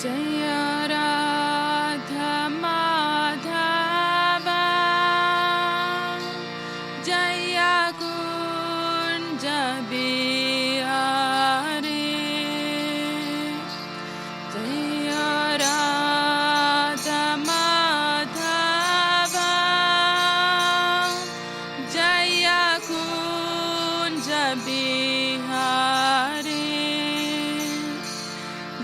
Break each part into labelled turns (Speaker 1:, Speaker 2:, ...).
Speaker 1: जय राधा माधवा जय कुंज बिहारी जय राधा माधवा जय कुंज बिहारी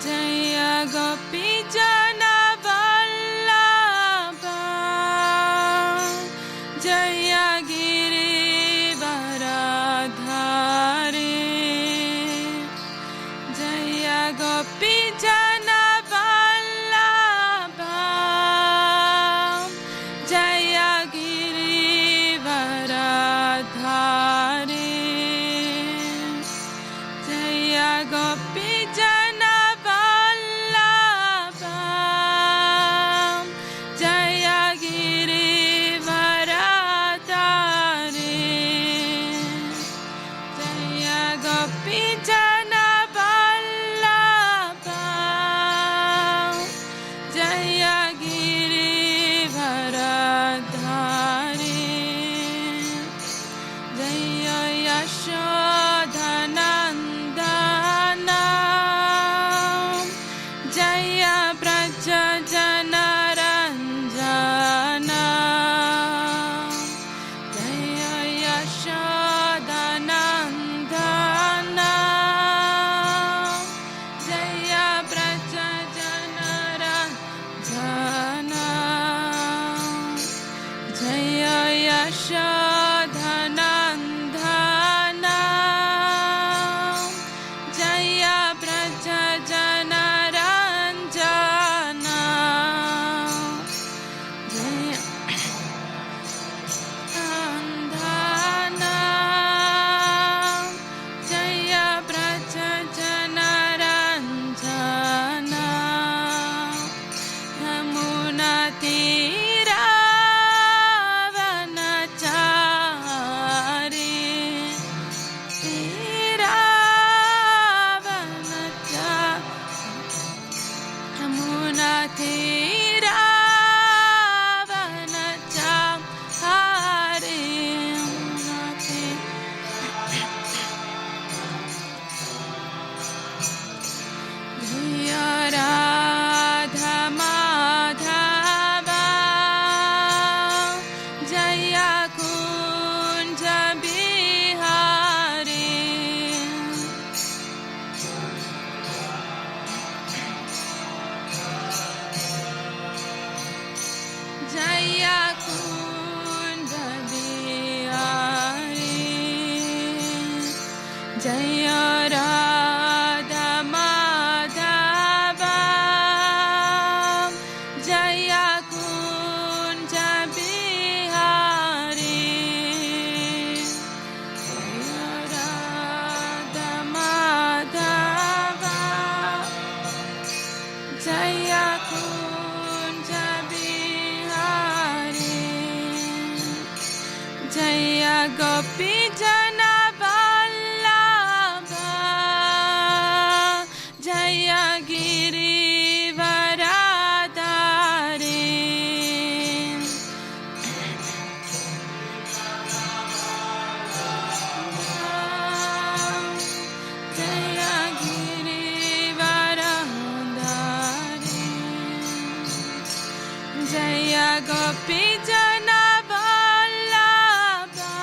Speaker 1: जय गोपी जन वल्लभा जय गिरिवरधारी जय गोपी जन वल्लभा जय गिरिवरधारी जय गोपी जन जय राधा माधवा जय कुंज बिहारी जय राधा माधवा जय कुंज बिहारी जय गोपी जन जय गोपी जन वल्लभा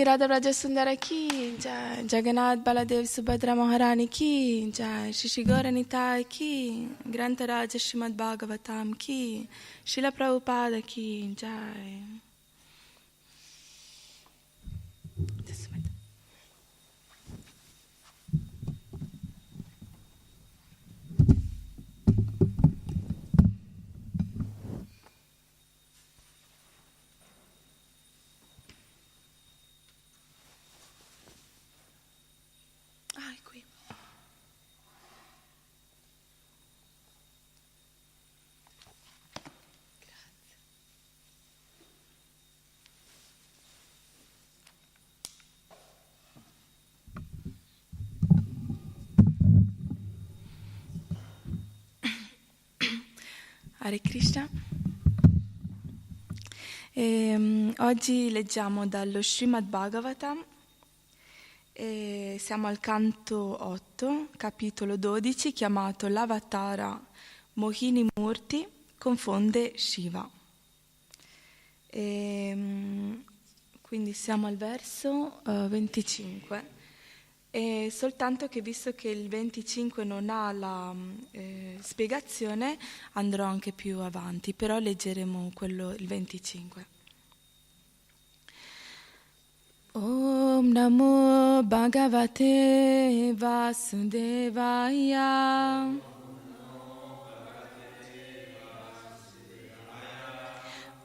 Speaker 1: राधा ब्रज सुंदर की जय, जगन्नाथ बलदेव सुभद्रा महारानी की जय, श्री श्री गौर निताय की, ग्रंथराज श्रीमद् भागवतम की, शिला प्रभुपाद की जय। Hare Krishna. Oggi leggiamo dallo Srimad Bhagavatam e siamo al canto 8, capitolo 12, chiamato L'Avatara Mohini Murti confonde Shiva. Quindi siamo al verso 25. E soltanto che visto che il 25 non ha la spiegazione andrò anche più avanti, però leggeremo il 25. Om Namo Bhagavate Vasudevaya.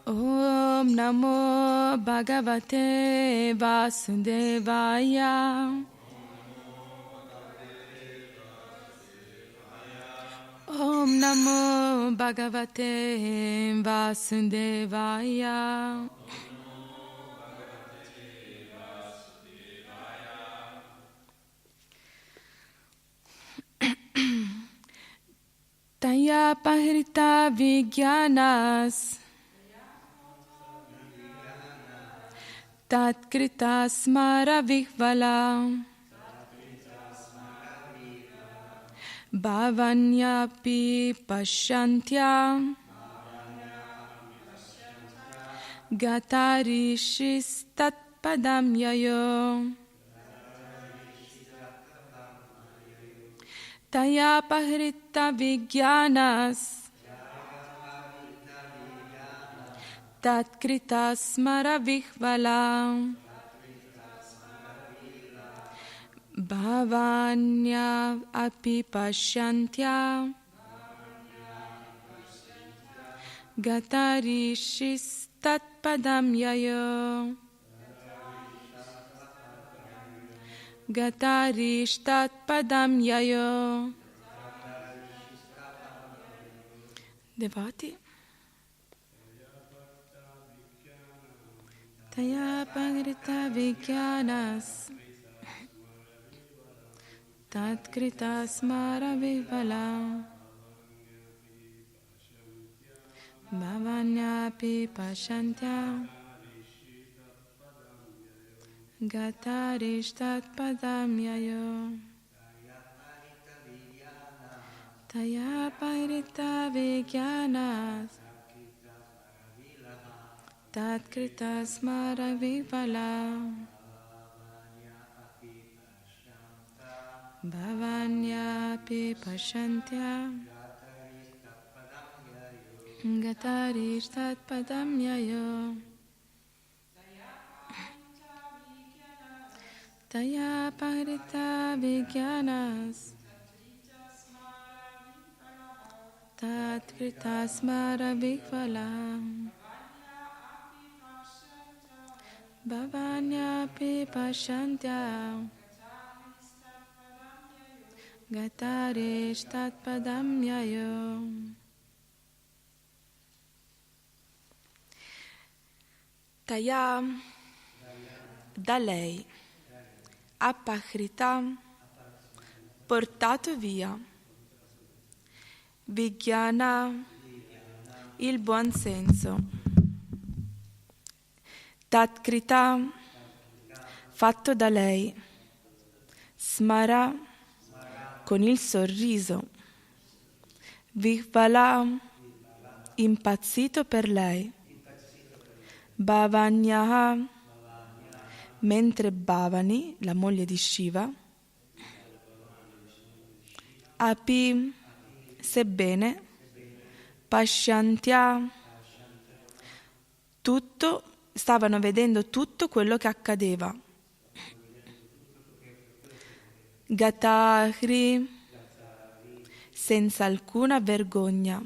Speaker 1: Om Namo Bhagavate Vasudevaya. Om Namo Bhagavate Vasudevaya. Taya Pahrita Vigyanas Tatkrita Smara Vihvala Bhavanyapi Pashyantya Gatarishis Tatpadam Yayo Taya Pahrita Vigyanas Tatkrita Smara Vihvala Bhavanya api pashyantya Gatarishis tatpadam yayo Gatarish tatpadam yayo. Devoti. Taya Pagrita Vigyanas Tatkrita Smara Vivala Bhavanyapi Pashantya Gatarish Tatpadam Yayo Taya Pairita Vigyanas Tatkrita Smara Vivala Bhavanyapi Pashantya Gatarish Tatpadam Yayo Taya Pahrita Vigyanas Tatkrita Smara Vihvala Bhavanyapi Pashantya Gatarish Tatpadam Yayo. Taya da lei, Apahrita portato via, Vijnana il buon senso, Tatkrita fatto da lei, Smara con il sorriso, Vihvala impazzito per lei, Bhavanyaha mentre Bhavani, la moglie di Shiva, Api sebbene, Pashyantya tutto, stavano vedendo tutto quello che accadeva. Gatahri senza alcuna vergogna.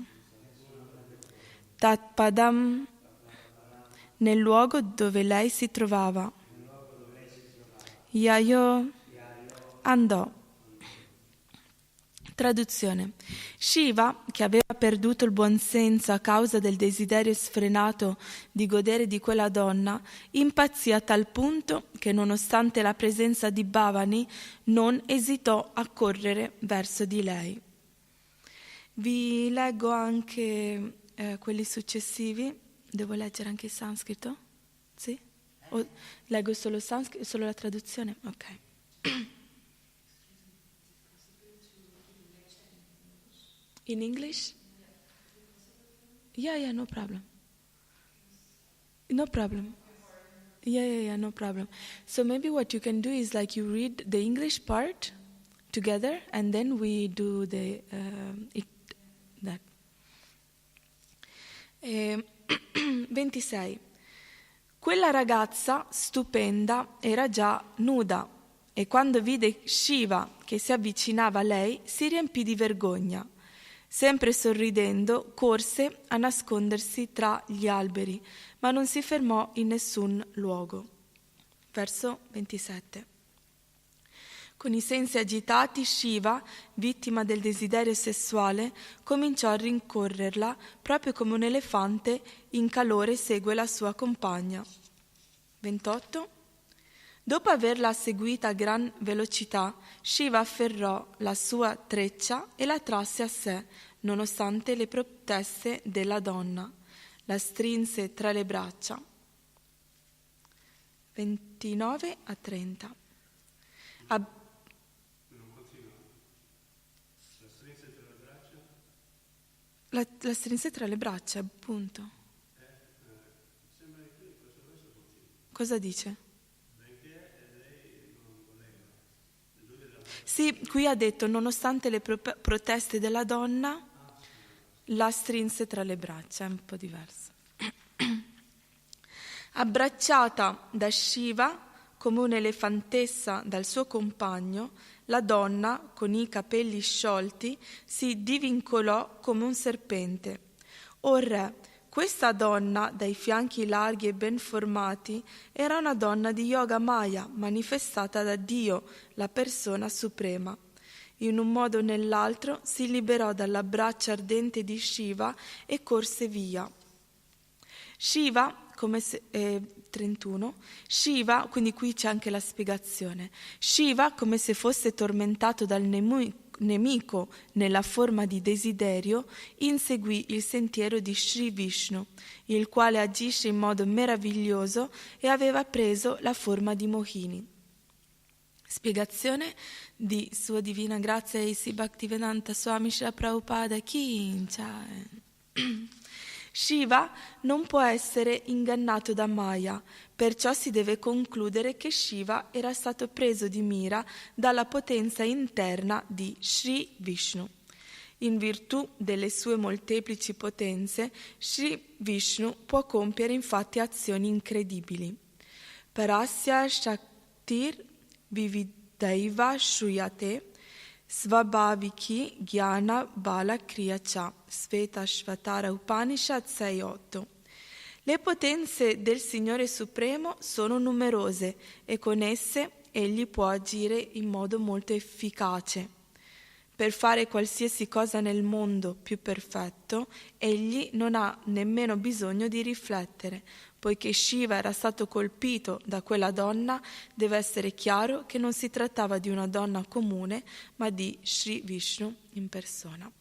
Speaker 1: Tatpadam nel luogo dove lei si trovava. Yayo andò. Traduzione. Shiva, che aveva perduto il buon senso a causa del desiderio sfrenato di godere di quella donna, impazzì a tal punto che, nonostante la presenza di Bhavani, non esitò a correre verso di lei. Vi leggo anche quelli successivi, devo leggere anche il sanscrito? Sì? O leggo solo solo la traduzione? Ok. In English? Yeah, no problem. No problem. Yeah, no problem. So maybe what you can do is like you read the English part together and then we do that. 26. Quella ragazza stupenda era già nuda e quando vide Shiva che si avvicinava a lei si riempì di vergogna. Sempre sorridendo, corse a nascondersi tra gli alberi, ma non si fermò in nessun luogo. Verso 27. Con i sensi agitati, Shiva, vittima del desiderio sessuale, cominciò a rincorrerla proprio come un elefante in calore segue la sua compagna. 28. Dopo averla seguita a gran velocità, Shiva afferrò la sua treccia e la trasse a sé, nonostante le proteste della donna. La strinse tra le braccia. 29 a 30. La strinse tra le braccia, appunto. Cosa dice? Sì, qui ha detto, nonostante le proteste della donna, la strinse tra le braccia, è un po' diverso. Abbracciata da Shiva come un'elefantessa dal suo compagno, la donna, con i capelli sciolti, si divincolò come un serpente. O re, questa donna, dai fianchi larghi e ben formati, era una donna di Yoga Maya, manifestata da Dio, la persona suprema. In un modo o nell'altro si liberò dall'abbraccio ardente di Shiva e corse via. Shiva, come se, 31, Shiva, quindi qui c'è anche la spiegazione, Shiva, come se fosse tormentato dal nemico nella forma di desiderio, inseguì il sentiero di Sri Vishnu, il quale agisce in modo meraviglioso e aveva preso la forma di Mohini. Spiegazione di Sua Divina Grazia A.C. Bhaktivedanta Swami Srila Prabhupada Ki Jai. Shiva non può essere ingannato da Maya, perciò si deve concludere che Shiva era stato preso di mira dalla potenza interna di Sri Vishnu. In virtù delle sue molteplici potenze, Sri Vishnu può compiere infatti azioni incredibili. Parasya Shaktir Vividaiva Shruyate Svabhaviki Jnana Bala Kriyacha Sveta Shvatara Upanishad 6.8. Le potenze del Signore Supremo sono numerose e con esse egli può agire in modo molto efficace. Per fare qualsiasi cosa nel mondo più perfetto, egli non ha nemmeno bisogno di riflettere. Poiché Shiva era stato colpito da quella donna, deve essere chiaro che non si trattava di una donna comune, ma di Sri Vishnu in persona.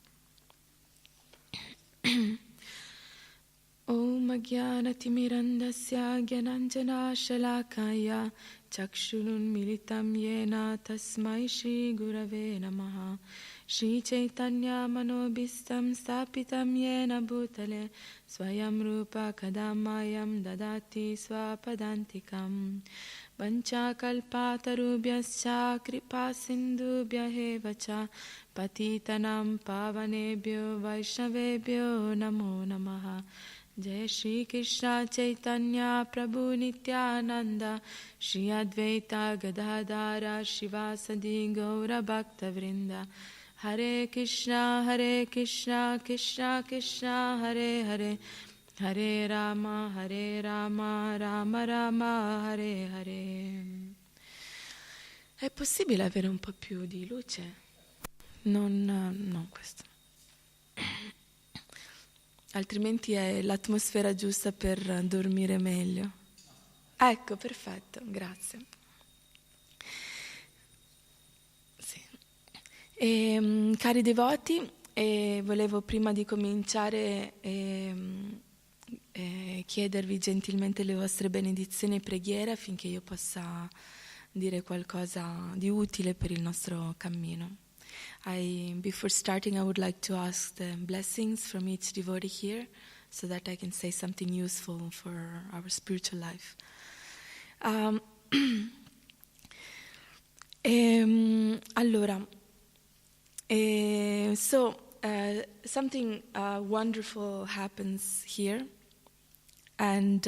Speaker 1: Om Jnanatimirandasya Jnananjana Shalakaya Chakshurun Militam Yena Tasmai Shri Gurave Namaha Shri Chaitanya Manobhistam Stapitam Yena Bhutale Swayam Rupa Kadamayam Dadati Swapadantikam Vanchakalpatarubhyascha Kripa Sindhubhya Hevacha Patitanam Pavanebhyo Vaishnavebhyo Namo Namaha Jai Shri Krishna Chaitanya Prabhu Nityananda Shri Advaita Gadadara Shivasadi Gaura Bhakta Vrinda Hare Krishna Krishna Krishna Hare Hare Hare Rama Rama Rama Hare Hare. È possibile avere un po' più di luce? Non questo. Altrimenti è l'atmosfera giusta per dormire meglio. Ecco, perfetto, grazie. Sì. Cari devoti, E volevo prima di cominciare chiedervi gentilmente le vostre benedizioni e preghiere affinché io possa dire qualcosa di utile per il nostro cammino. Before starting, I would like to ask the blessings from each devotee here so that I can say something useful for our spiritual life. Allora, something wonderful happens here, and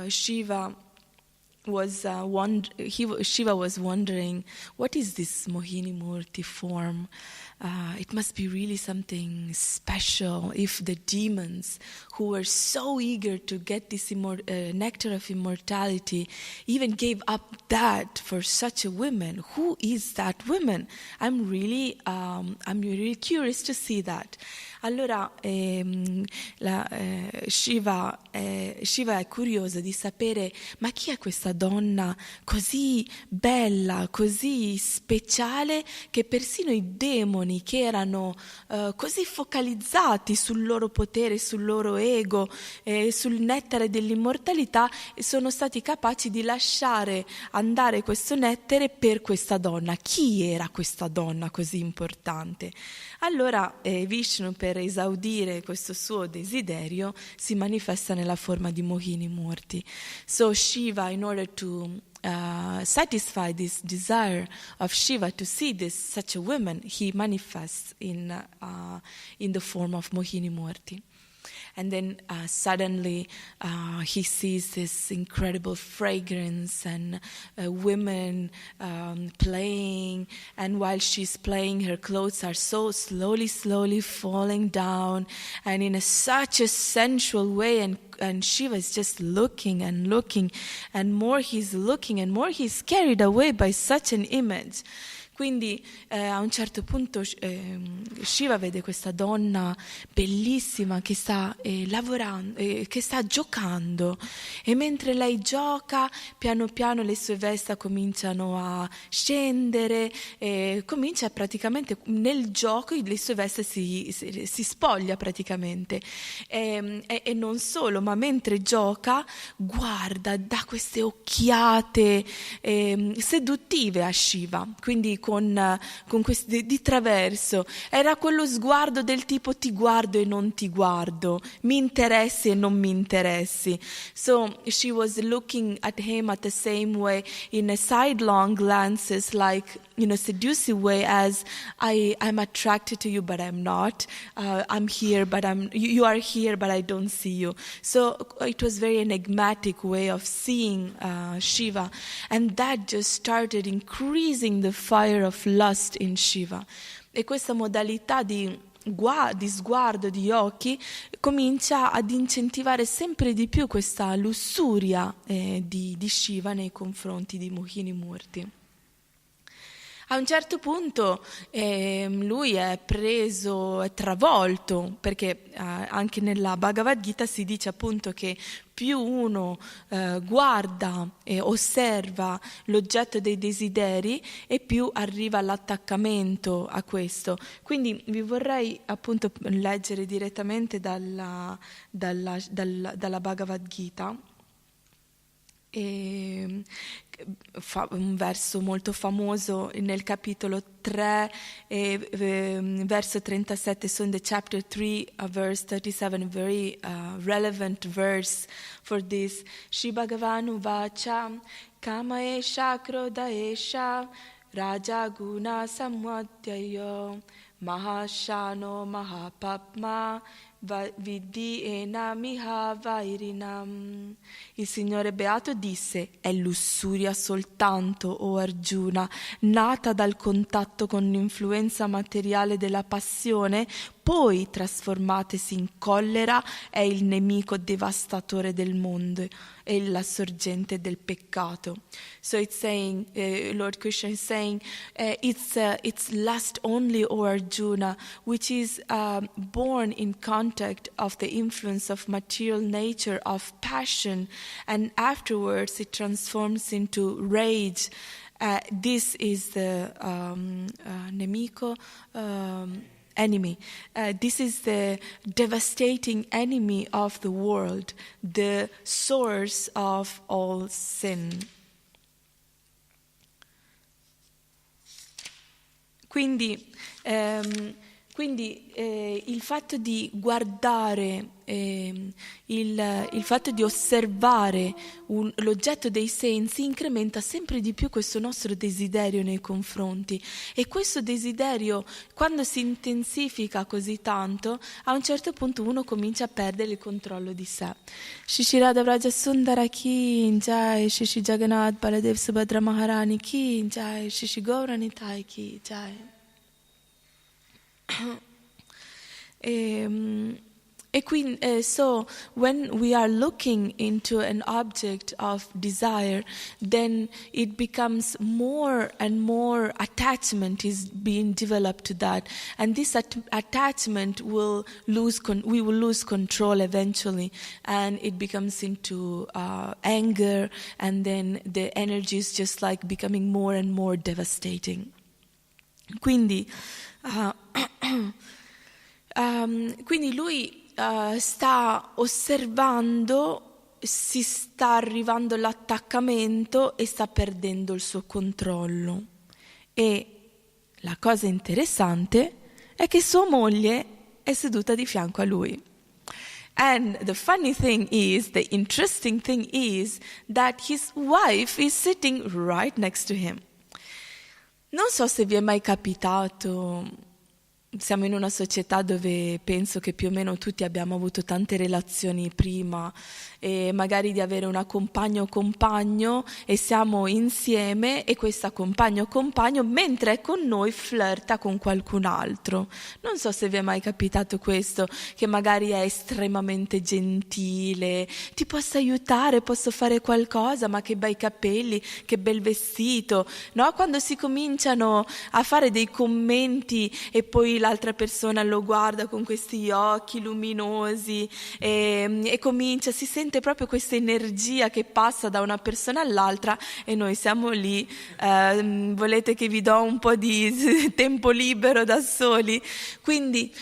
Speaker 1: Shiva was wondering, what is this Mohini Murti form? It must be really something special if the demons, who were so eager to get this nectar of immortality, even gave up that for such a woman. Who is that woman? I'm really curious to see that. Allora Shiva è curioso di sapere, ma chi è questa donna così bella, così speciale, che persino i demoni, che erano così focalizzati sul loro potere, sul loro ego, sul nettare dell'immortalità, sono stati capaci di lasciare andare questo nettare per questa donna. Chi era questa donna così importante? Allora Vishnu, per esaudire questo suo desiderio, si manifesta nella forma di Mohini Murti. So Shiva, in order to satisfy this desire of Shiva to see such a woman, he manifests in the form of Mohini Murti. And then suddenly he sees this incredible fragrance and women playing. And while she's playing, her clothes are so slowly falling down, and in such a sensual way. And Shiva is just looking, and more he's looking, and more he's carried away by such an image. Quindi a un certo punto Shiva vede questa donna bellissima che sta lavorando, che sta giocando, e mentre lei gioca, piano piano le sue vesti cominciano a scendere, comincia praticamente nel gioco, le sue vesti si spoglia praticamente, e non solo, ma mentre gioca guarda, dà queste occhiate seduttive a Shiva, quindi con questi di traverso. Era quello sguardo del tipo: ti guardo e non ti guardo, mi interessi e non mi interessi. So she was looking at him at the same way, in a sidelong glances, like, seductive way, as I'm attracted to you but I'm not, I'm here but you are here but I don't see you. So it was very enigmatic way of seeing Shiva, and that just started increasing the fire of lust in Shiva. E questa modalità di sguardo, di occhi, comincia ad incentivare sempre di più questa lussuria di Shiva nei confronti di Mohini Murti. A un certo punto lui è preso, è travolto, perché anche nella Bhagavad Gita si dice appunto che più uno guarda e osserva l'oggetto dei desideri, e più arriva all'attaccamento a questo. Quindi vi vorrei appunto leggere direttamente dalla Bhagavad Gita. Un verso molto famoso nel capitolo 3, verso 37, so in the chapter 3, verse 37, very relevant verse for this. Shri Bhagavanu Vacha Kamaesha Krodhaesha Raja Guna Samwadyayo Mahashano Mahapapma Vidhi Enamiha Vairinam. Il Signore Beato disse: è lussuria soltanto, o Arjuna, nata dal contatto con l'influenza materiale della passione, poi trasformatesi in collera, è il nemico devastatore del mondo e la sorgente del peccato. So it's saying, Lord Krishna is saying, it's lust only, O Arjuna, which is born in contact of the influence of material nature, of passion, and afterwards it transforms into rage This is the nemico, enemy. This is the devastating enemy of the world, the source of all sin. Quindi il fatto di guardare, il fatto di osservare l'oggetto dei sensi incrementa sempre di più questo nostro desiderio nei confronti, e questo desiderio, quando si intensifica così tanto, a un certo punto uno comincia a perdere il controllo di sé. Jahnava Sundari Devi Dasi, Shri Jagannath Baladev Subhadra Maharani ki jai, Shri Gauranitai ki jai. So when we are looking into an object of desire, then it becomes more and more attachment is being developed to that, and this attachment will we will lose control eventually, and it becomes into anger, and then the energy is just like becoming more and more devastating. Quindi lui sta osservando, si sta arrivando all'attaccamento e sta perdendo il suo controllo. E la cosa interessante è che sua moglie è seduta di fianco a lui. And the interesting thing is that his wife is sitting right next to him. Non so se vi è mai capitato. Siamo in una società dove penso che più o meno tutti abbiamo avuto tante relazioni prima, e magari di avere una compagno o compagno e siamo insieme e questa compagno o compagno mentre è con noi flirta con qualcun altro. Non so se vi è mai capitato questo, che magari è estremamente gentile, ti posso aiutare, posso fare qualcosa, ma che bei capelli, che bel vestito, no? Quando si cominciano a fare dei commenti e poi l'altra persona lo guarda con questi occhi luminosi e comincia, si sente proprio questa energia che passa da una persona all'altra, e noi siamo lì, volete che vi do un po' di tempo libero da soli? Quindi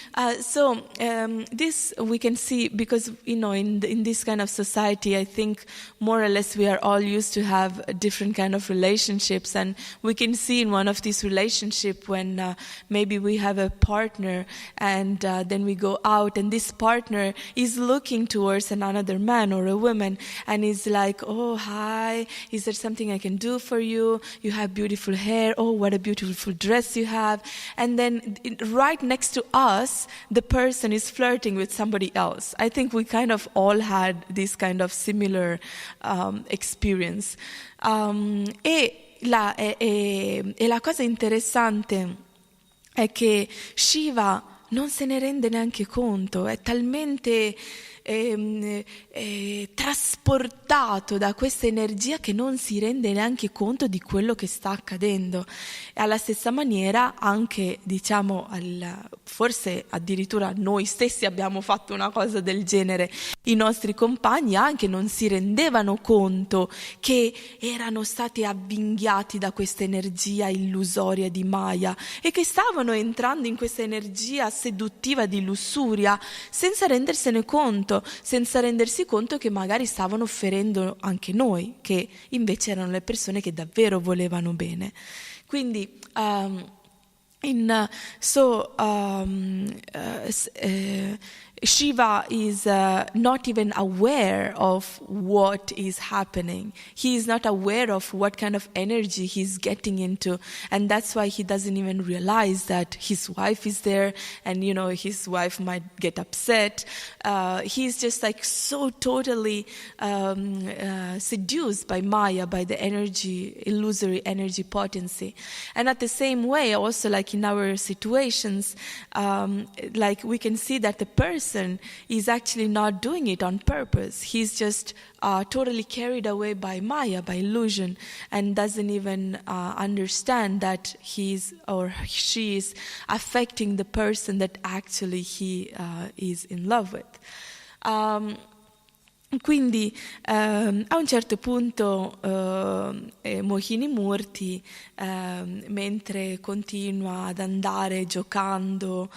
Speaker 1: this we can see, because in this kind of society, I think more or less we are all used to have a different kind of relationships, and we can see in one of these relationships when maybe we have a partner and then we go out and this partner is looking towards another man or a woman and is like, oh, hi, is there something I can do for you? You have beautiful hair. Oh, what a beautiful dress you have. And then right next to us, the person is flirting with somebody else. I think we kind of all had this kind of similar experience. E la cosa interessante è che Shiva non se ne rende neanche conto, è talmente trasportato da questa energia che non si rende neanche conto di quello che sta accadendo. E alla stessa maniera anche, diciamo, forse addirittura noi stessi abbiamo fatto una cosa del genere, i nostri compagni anche non si rendevano conto che erano stati avvinghiati da questa energia illusoria di Maya e che stavano entrando in questa energia seduttiva di lussuria senza rendersene conto, senza rendersi conto che magari stavano ferendo anche noi, che invece erano le persone che davvero volevano bene. Quindi Shiva is not even aware of what is happening. He is not aware of what kind of energy he's getting into, and that's why he doesn't even realize that his wife is there, and his wife might get upset. He's just like so totally seduced by Maya, by the energy, illusory energy potency. And at the same way, also like in our situations, like we can see that the person is actually not doing it on purpose. He's just totally carried away by Maya, by illusion, and doesn't even understand that he's or she is affecting the person that actually he is in love with. Quindi a un certo punto Mohini Murti, mentre continua ad andare giocando,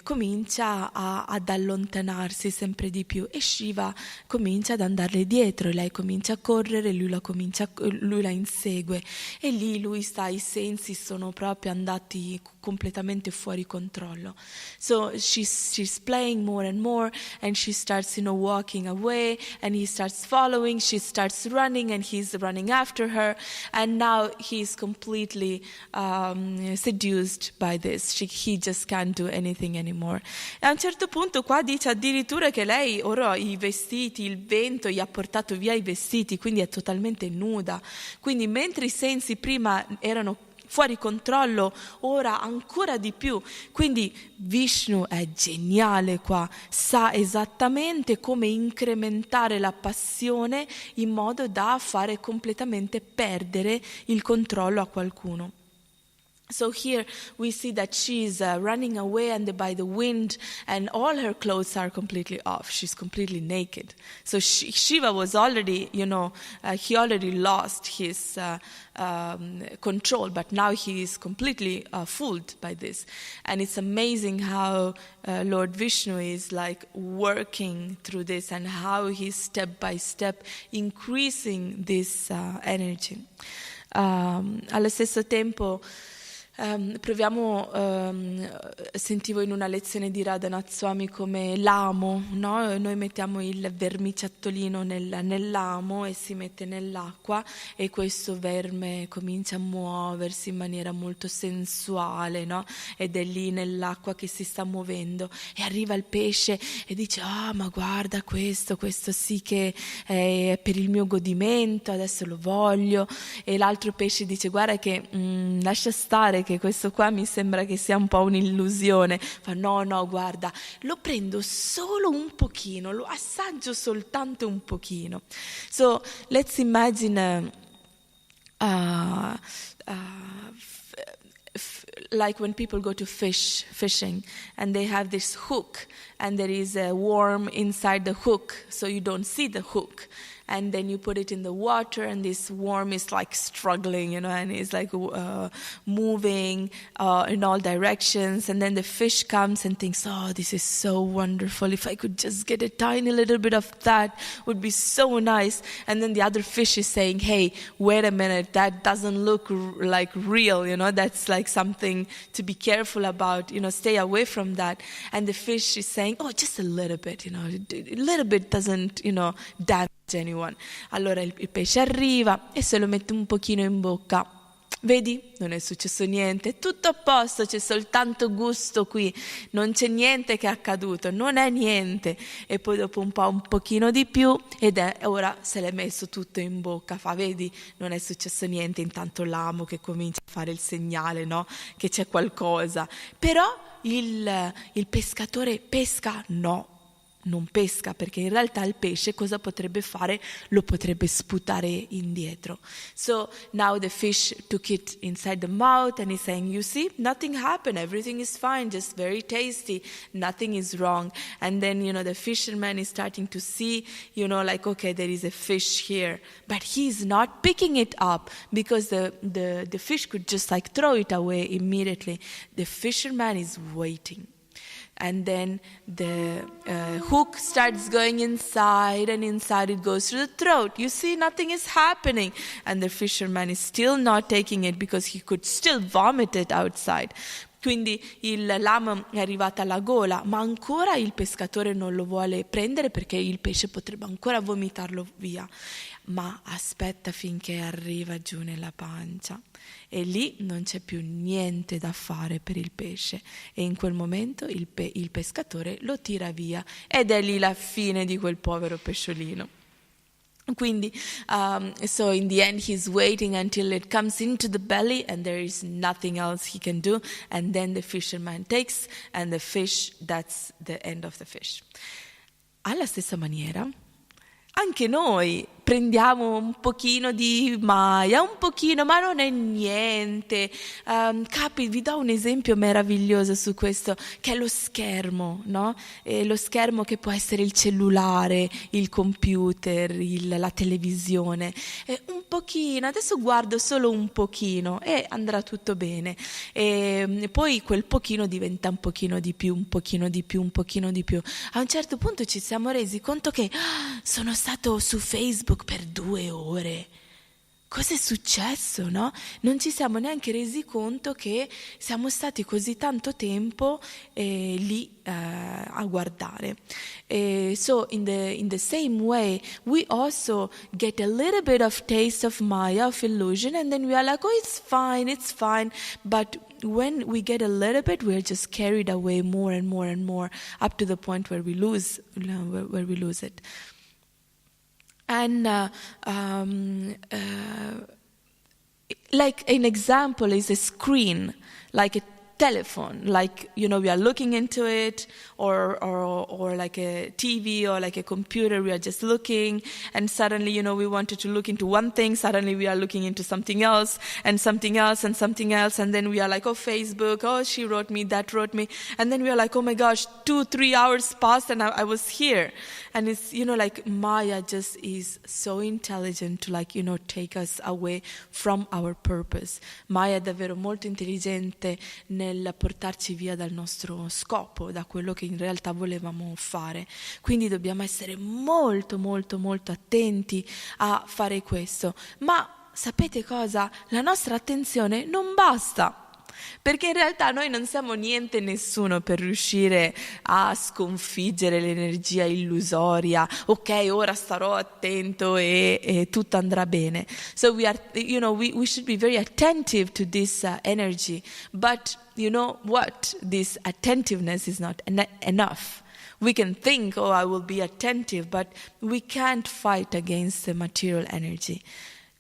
Speaker 1: comincia ad allontanarsi sempre di più e Shiva comincia ad andarle dietro, lei comincia a correre, lui la insegue e lì i sensi sono proprio andati completamente fuori controllo. So she's playing more and she starts walking away and he starts following, she starts running and he's running after her, and now he's completely seduced by this. He just can't do anything anymore. E a un certo punto qua dice addirittura che lei ora i vestiti, il vento gli ha portato via i vestiti, quindi è totalmente nuda. Quindi mentre i sensi prima erano fuori controllo, ora ancora di più. Quindi Vishnu è geniale qua, sa esattamente come incrementare la passione in modo da fare completamente perdere il controllo a qualcuno. So here we see that she's running away and by the wind, and all her clothes are completely off. She's completely naked. So Shiva was already, he already lost his control, but now he is completely fooled by this. And it's amazing how Lord Vishnu is like working through this and how he's step by step increasing this energy. Allo stesso tempo sentivo in una lezione di Radhanath Swami come l'amo, no? Noi mettiamo il vermiciattolino nell'amo e si mette nell'acqua e questo verme comincia a muoversi in maniera molto sensuale, no? Ed è lì nell'acqua che si sta muovendo e arriva il pesce e dice ma guarda questo sì che è per il mio godimento, adesso lo voglio, e l'altro pesce dice guarda che lascia stare che questo qua mi sembra che sia un po' un'illusione. Fa no, guarda, lo prendo solo un pochino, lo assaggio soltanto un pochino. So let's imagine like when people go to fishing and they have this hook and there is a worm inside the hook, so you don't see the hook. And then you put it in the water and this worm is like struggling, and it's like moving in all directions. And then the fish comes and thinks, this is so wonderful. If I could just get a tiny little bit of that, would be so nice. And then the other fish is saying, hey, wait a minute, that doesn't look like real, that's like something to be careful about, stay away from that. And the fish is saying, just a little bit, a little bit doesn't, damage anyone. Allora il pesce arriva e se lo mette un pochino in bocca. Vedi? Non è successo niente, è tutto a posto, c'è soltanto gusto qui, non c'è niente che è accaduto, non è niente. E poi dopo un pochino di più ora se l'è messo tutto in bocca, vedi? Non è successo niente, intanto l'amo che comincia a fare il segnale, no? Che c'è qualcosa. Però il pescatore pesca? No. Non pesca, perché in realtà il pesce cosa potrebbe fare? Lo potrebbe sputare indietro. So now the fish took it inside the mouth and he's saying, you see, nothing happened, everything is fine, just very tasty, nothing is wrong. And then, the fisherman is starting to see, like, okay, there is a fish here. But he's not picking it up because the fish could just like throw it away immediately. The fisherman is waiting. And then the hook starts going inside and inside it goes to the throat. You see, nothing is happening. And the fisherman is still not taking it because he could still vomit it outside. Quindi l'amo è arrivata alla gola, ma ancora il pescatore non lo vuole prendere perché il pesce potrebbe ancora vomitarlo via. Ma aspetta finché arriva giù nella pancia. E lì non c'è più niente da fare per il pesce e in quel momento il pescatore lo tira via ed è lì la fine di quel povero pesciolino. Quindi, so in the end he's waiting until it comes into the belly and there is nothing else he can do, and then the fisherman takes and the fish, that's the end of the fish. Alla stessa maniera, anche noi prendiamo un pochino di Maya, un pochino, ma non è niente. Vi do un esempio meraviglioso su questo, che è lo schermo, no? Lo schermo che può essere il cellulare, il computer, la televisione. Un pochino, adesso guardo solo un pochino e andrà tutto bene. E poi quel pochino diventa un pochino di più, un pochino di più, un pochino di più. A un certo punto ci siamo resi conto che sono stato su Facebook per 2 ore. Cosa è successo, no? Non ci siamo neanche resi conto che siamo stati così tanto tempo lì a guardare. So in the same way, we also get a little bit of taste of Maya, of illusion, and then we are like, oh, it's fine. But when we get a little bit, we're just carried away more and more and more, up to the point where we lose it. And like an example is a screen, like a telephone, like, we are looking into it, or like a TV or like a computer, we are just looking, and suddenly, we wanted to look into one thing, suddenly we are looking into something else, and something else, and something else, and then we are like, oh, Facebook, oh, she wrote me, that wrote me, and then we are like, oh my gosh, 2-3 hours passed and I was here. And it's, like Maya just is so intelligent to take us away from our purpose. Maya è davvero molto intelligente nel portarci via dal nostro scopo, da quello che in realtà volevamo fare. Quindi dobbiamo essere molto, molto, molto attenti a fare questo. Ma sapete cosa? La nostra attenzione non basta. Perché in realtà noi non siamo niente nessuno per riuscire a sconfiggere l'energia illusoria. Ok, ora starò attento e tutto andrà bene. So we should be very attentive to this energy. But you know what? This attentiveness is not enough. We can think, oh, I will be attentive, but we can't fight against the material energy.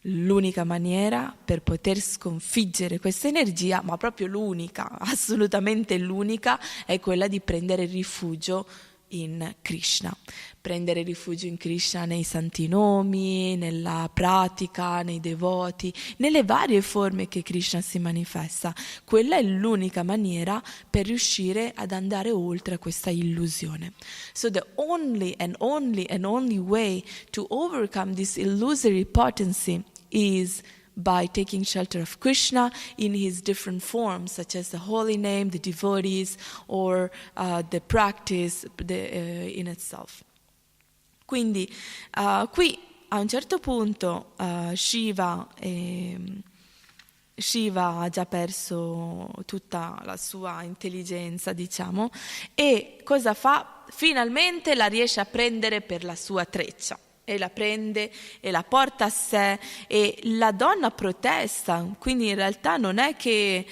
Speaker 1: L'unica maniera per poter sconfiggere questa energia, ma proprio l'unica, assolutamente l'unica, è quella di prendere rifugio in Krishna. Prendere rifugio in Krishna nei santi nomi, nella pratica, nei devoti, nelle varie forme che Krishna si manifesta. Quella è l'unica maniera per riuscire ad andare oltre questa illusione. So the only way to overcome this illusory potency is by taking shelter of Krishna in his different forms, such as the holy name, the devotees, or the practice in itself. Quindi qui a un certo punto Shiva ha già perso tutta la sua intelligenza, diciamo, e cosa fa? Finalmente la riesce a prendere per la sua treccia. E la prende e la porta a sé, e la donna protesta, quindi in realtà non è che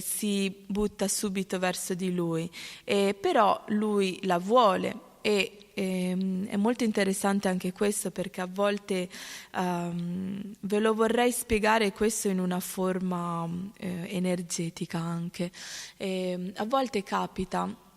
Speaker 1: si butta subito verso di lui, però lui la vuole, e è molto interessante anche questo, perché a volte ve lo vorrei spiegare questo in una forma energetica anche. A volte capita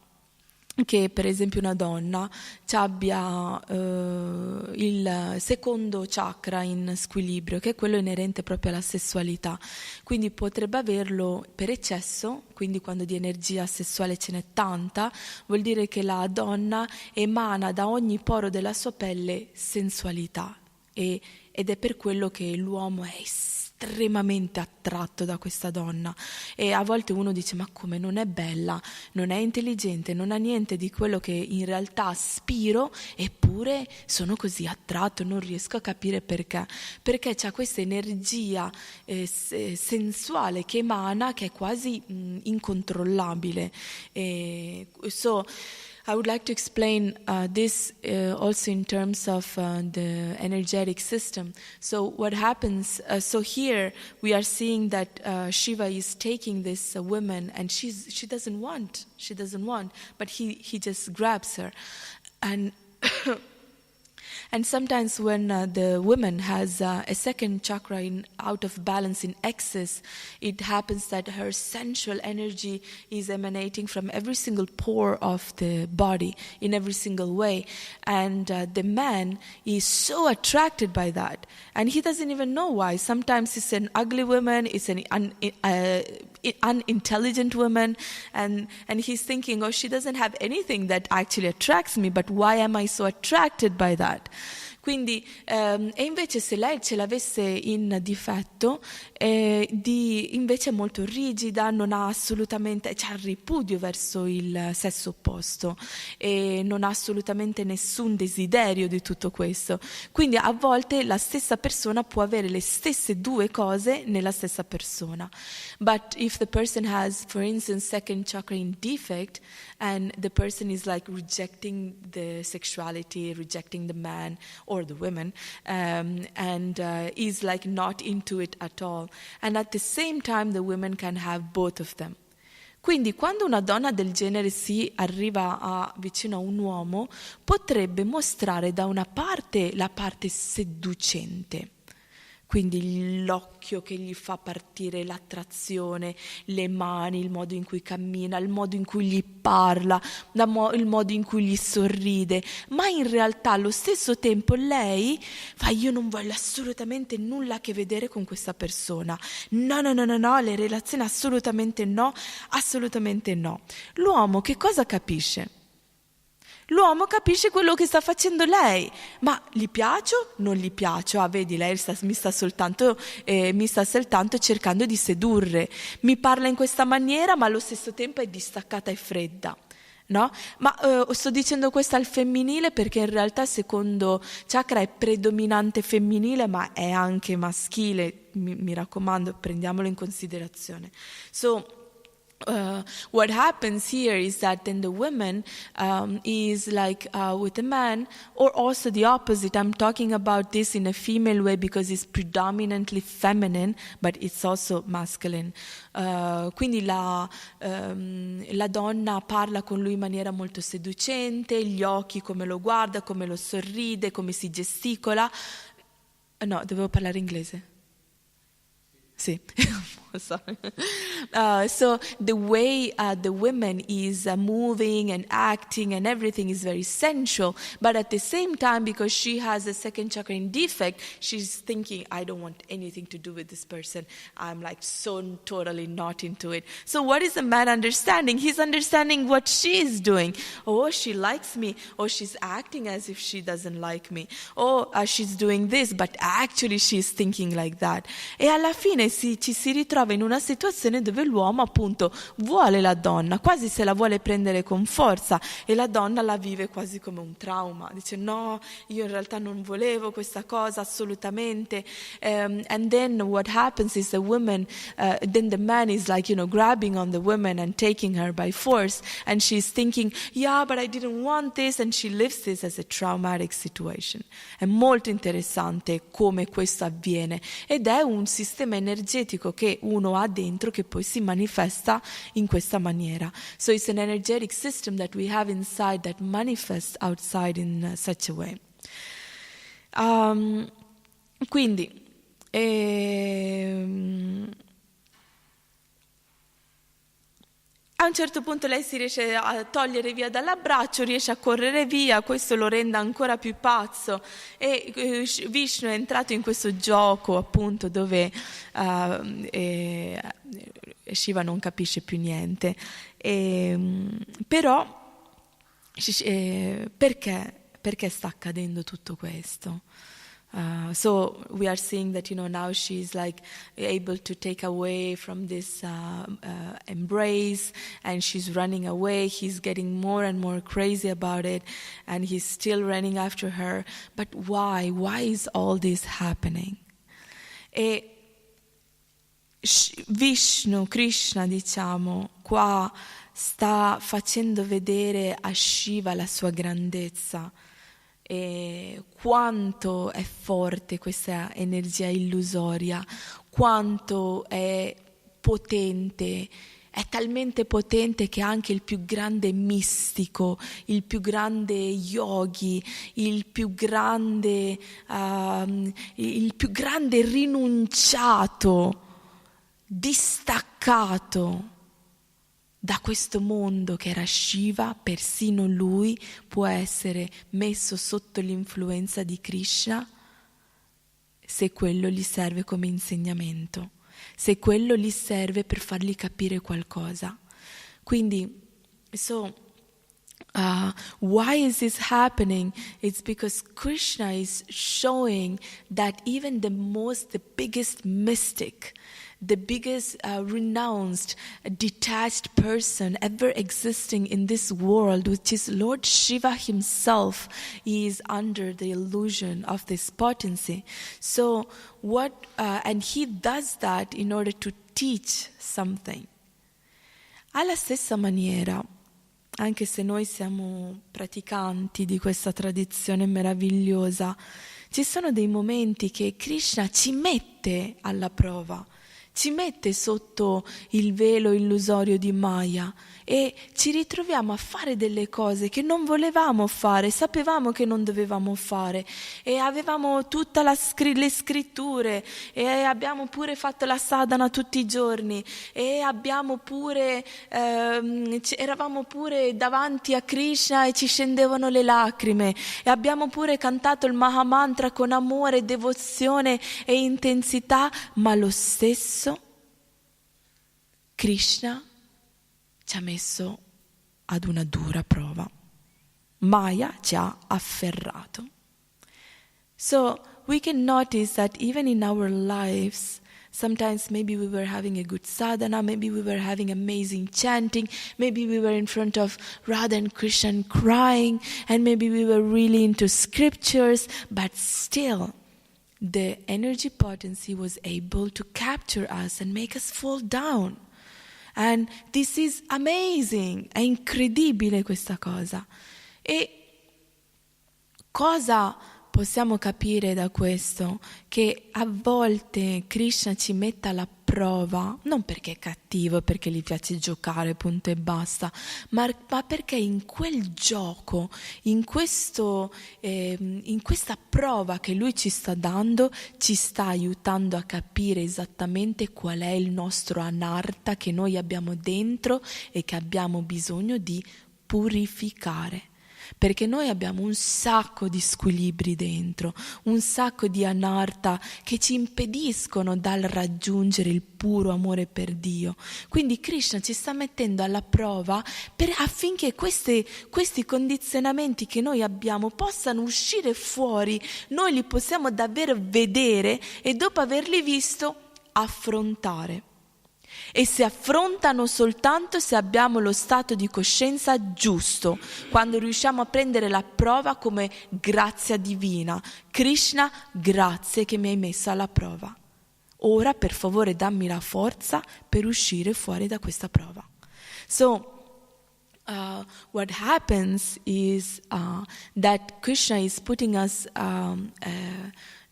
Speaker 1: che per esempio una donna abbia il secondo chakra in squilibrio, che è quello inerente proprio alla sessualità, quindi potrebbe averlo per eccesso, quindi quando di energia sessuale ce n'è tanta, vuol dire che la donna emana da ogni poro della sua pelle sensualità, ed è per quello che l'uomo è estremamente attratto da questa donna. E a volte uno dice: ma come, non è bella, non è intelligente, non ha niente di quello che in realtà aspiro, eppure sono così attratto, non riesco a capire perché c'ha questa energia sensuale che emana, che è quasi incontrollabile. So I would like to explain this also in terms of the energetic system. So what happens, so here we are seeing that Shiva is taking this woman, and she doesn't want, but he just grabs her. And And sometimes when the woman has a second chakra out of balance in excess, it happens that her sensual energy is emanating from every single pore of the body in every single way. And the man is so attracted by that. And he doesn't even know why. Sometimes it's an ugly woman, it's an unintelligent woman, and he's thinking, oh, she doesn't have anything that actually attracts me, but why am I so attracted by that? Quindi, e invece se lei ce l'avesse in difetto, invece è molto rigida, non ha assolutamente, c'ha ripudio verso il sesso opposto e non ha assolutamente nessun desiderio di tutto questo. Quindi a volte la stessa persona può avere le stesse due cose nella stessa persona. But if the person has, for instance, second chakra in defect, and the person is like rejecting the sexuality, rejecting the man or the women, and is like not into it at all. And at the same time, the women can have both of them. Quindi quando una donna del genere si arriva vicino a un uomo, potrebbe mostrare da una parte la parte seducente. Quindi l'occhio che gli fa partire l'attrazione, le mani, il modo in cui cammina, il modo in cui gli parla, il modo in cui gli sorride, ma in realtà allo stesso tempo lei fa: io non voglio assolutamente nulla a che vedere con questa persona, no, le relazioni assolutamente no. L'uomo che cosa capisce? L'uomo capisce quello che sta facendo lei, ma gli piaccio? Non gli piaccio? Ah, vedi, lei mi sta soltanto cercando di sedurre, mi parla in questa maniera, ma allo stesso tempo è distaccata e fredda. No? Ma sto dicendo questo al femminile perché in realtà il secondo chakra è predominante femminile, ma è anche maschile, mi raccomando, prendiamolo in considerazione. What happens here is that then the woman is like with a man, or also the opposite. I'm talking about this in a female way because it's predominantly feminine, but it's also masculine. Quindi la donna parla con lui in maniera molto seducente, gli occhi, come lo guarda, come lo sorride, come si gesticola. No, dovevo parlare inglese. Sì. Sorry. So the way the woman is moving and acting and everything is very sensual, but at the same time, because she has a second chakra in defect, she's thinking, I don't want anything to do with this person. I'm like so totally not into it. So what is the man understanding? He's understanding what she is doing. Oh, she likes me. Oh, she's acting as if she doesn't like me. Oh, she's doing this, but actually she's thinking like that. E alla fine ci si ritrova in una situazione dove l'uomo appunto vuole la donna, quasi se la vuole prendere con forza, e la donna la vive quasi come un trauma, dice no, io in realtà non volevo questa cosa assolutamente, and then what happens is the woman, then the man is like, grabbing on the woman and taking her by force, and she's thinking, yeah, but I didn't want this, and she lives this as a traumatic situation. È molto interessante come questo avviene, ed è un sistema energetico che uno ha dentro che poi si manifesta in questa maniera. So it's an energetic system that we have inside that manifests outside in such a way. Quindi a un certo punto lei si riesce a togliere via dall'abbraccio, riesce a correre via, questo lo rende ancora più pazzo, e Vishnu è entrato in questo gioco appunto dove Shiva non capisce più niente, però perché sta accadendo tutto questo? So we are seeing that now she's like able to take away from this embrace, and she's running away. He's getting more and more crazy about it, and he's still running after her. But why? Why is all this happening? E Vishnu, Krishna, diciamo, qua sta facendo vedere a Shiva la sua grandezza. E quanto è forte questa energia illusoria, quanto è potente è talmente potente che anche il più grande mistico, il più grande yogi, il più grande rinunciato, distaccato da questo mondo che era Shiva, persino lui può essere messo sotto l'influenza di Krishna se quello gli serve come insegnamento, se quello gli serve per fargli capire qualcosa. Quindi, why is this happening? It's because Krishna is showing that even the biggest mystic, the biggest renounced, detached person ever existing in this world, which is Lord Shiva himself, is under the illusion of this potency. So and he does that in order to teach something. Alla stessa maniera, anche se noi siamo praticanti di questa tradizione meravigliosa, ci sono dei momenti che Krishna ci mette alla prova, ci mette sotto il velo illusorio di Maya e ci ritroviamo a fare delle cose che non volevamo fare, sapevamo che non dovevamo fare e avevamo tutte le scritture e abbiamo pure fatto la sadhana tutti i giorni e abbiamo pure eravamo pure davanti a Krishna e ci scendevano le lacrime e abbiamo pure cantato il Mahamantra con amore, devozione e intensità, ma lo stesso Krishna ci ha messo ad una dura prova. Maya ci ha afferrato. So we can notice that even in our lives, sometimes maybe we were having a good sadhana, maybe we were having amazing chanting, maybe we were in front of Radha and Krishna and crying, and maybe we were really into scriptures, but still the energy potency was able to capture us and make us fall down. And this is amazing, è incredibile questa cosa. E cosa possiamo capire da questo? Che a volte Krishna ci mette alla prova, non perché è cattivo, perché gli piace giocare, punto e basta, ma perché in quel gioco, in questa prova che lui ci sta dando, ci sta aiutando a capire esattamente qual è il nostro anarta che noi abbiamo dentro e che abbiamo bisogno di purificare. Perché noi abbiamo un sacco di squilibri dentro, un sacco di anarta che ci impediscono dal raggiungere il puro amore per Dio. Quindi Krishna ci sta mettendo alla prova affinché questi condizionamenti che noi abbiamo possano uscire fuori, noi li possiamo davvero vedere e dopo averli visto affrontare. E si affrontano soltanto se abbiamo lo stato di coscienza giusto, quando riusciamo a prendere la prova come grazia divina. Krishna, grazie che mi hai messo alla prova. Ora per favore dammi la forza per uscire fuori da questa prova. So what happens is that Krishna is putting us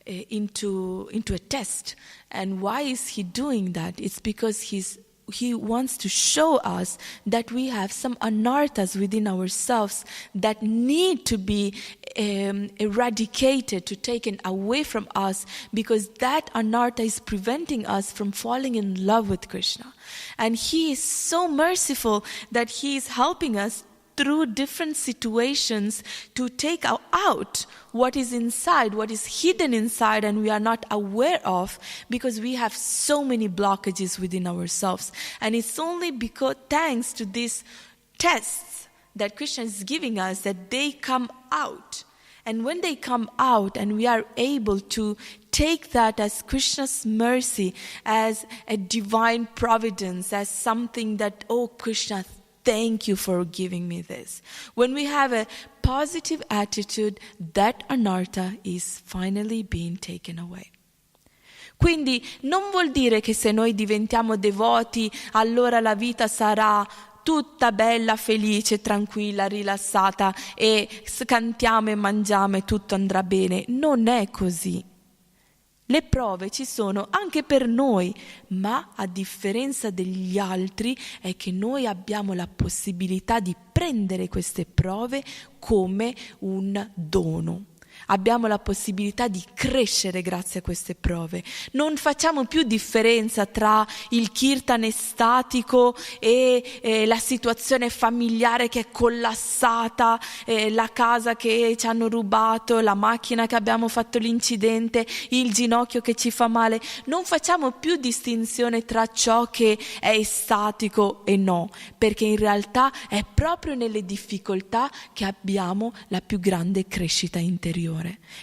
Speaker 1: into a test. And why is he doing that? It's because he wants to show us that we have some anarthas within ourselves that need to be eradicated, to taken away from us, because that anartha is preventing us from falling in love with Krishna. And he is so merciful that he is helping us through different situations to take out what is inside, what is hidden inside and we are not aware of, because we have so many blockages within ourselves. And it's only because thanks to these tests that Krishna is giving us that they come out. And when they come out and we are able to take that as Krishna's mercy, as a divine providence, as something that, oh Krishna, thank you for giving me this. When we have a positive attitude, that anartha is finally being taken away. Quindi non vuol dire che se noi diventiamo devoti, allora la vita sarà tutta bella, felice, tranquilla, rilassata e cantiamo e mangiamo e tutto andrà bene. Non è così. Le prove ci sono anche per noi, ma a differenza degli altri è che noi abbiamo la possibilità di prendere queste prove come un dono. Abbiamo la possibilità di crescere grazie a queste prove. Non facciamo più differenza tra il kirtan estatico e la situazione familiare che è collassata, la casa che ci hanno rubato, la macchina che abbiamo fatto l'incidente, il ginocchio che ci fa male. Non facciamo più distinzione tra ciò che è estatico e no, perché in realtà è proprio nelle difficoltà che abbiamo la più grande crescita interiore.